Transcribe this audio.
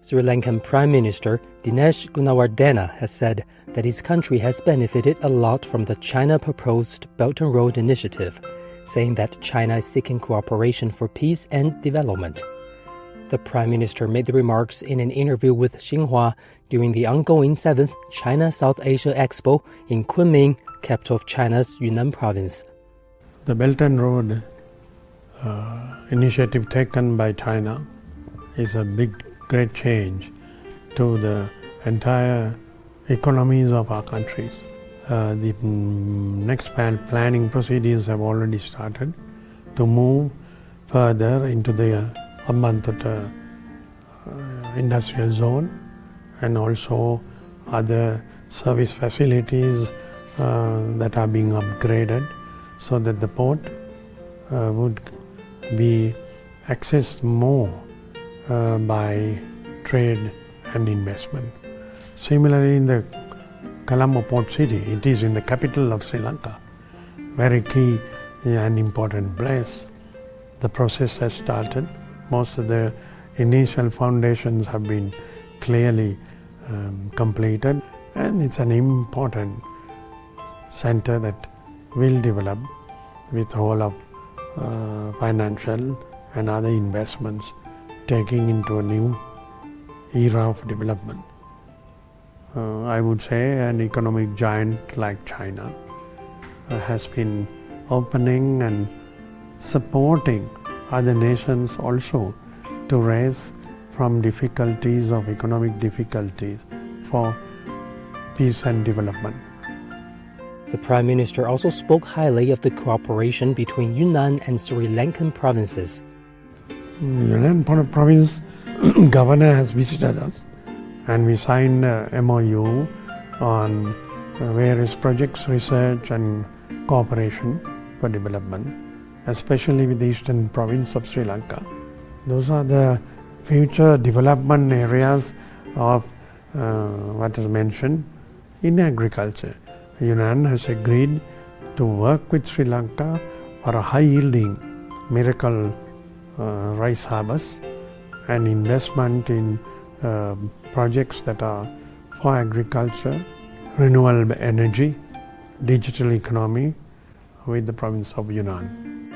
Sri Lankan Prime Minister Dinesh Gunnawardena has said that his country has benefited a lot from the China-proposed Belt and Road Initiative, saying that China is seeking cooperation for peace and development. The Prime Minister made the remarks in an interview with Xinhua during the ongoing 7th China-South Asia Expo in Kunming, capital of China's Yunnan province. The Belt and Road initiative taken by China is a great change to the entire economies of our countries. The next planning procedures have already started to move further into the Hambantota industrial zone, and also other service facilities that are being upgraded so that the port would be accessed more by trade and investment. Similarly, in the Colombo port city, it is in the capital of Sri Lanka, very key and important place. The process has started. Most of the initial foundations have been clearly completed, and it's an important center that will develop with all of financial and other investments, taking into a new era of development. I would say an economic giant like China has been opening and supporting other nations also to raise from difficulties of economic difficulties for peace and development. The Prime Minister also spoke highly of the cooperation between Yunnan and Sri Lankan provinces. Yunnan province governor has visited us, and we signed a MOU on various projects, research and cooperation for development, especially with the eastern province of Sri Lanka. Those are the future development areas of what is mentioned in agriculture. Yunnan has agreed to work with Sri Lanka for a high-yielding miracle rice harvest and investment in projects that are for agriculture, renewable energy, digital economy with the province of Yunnan.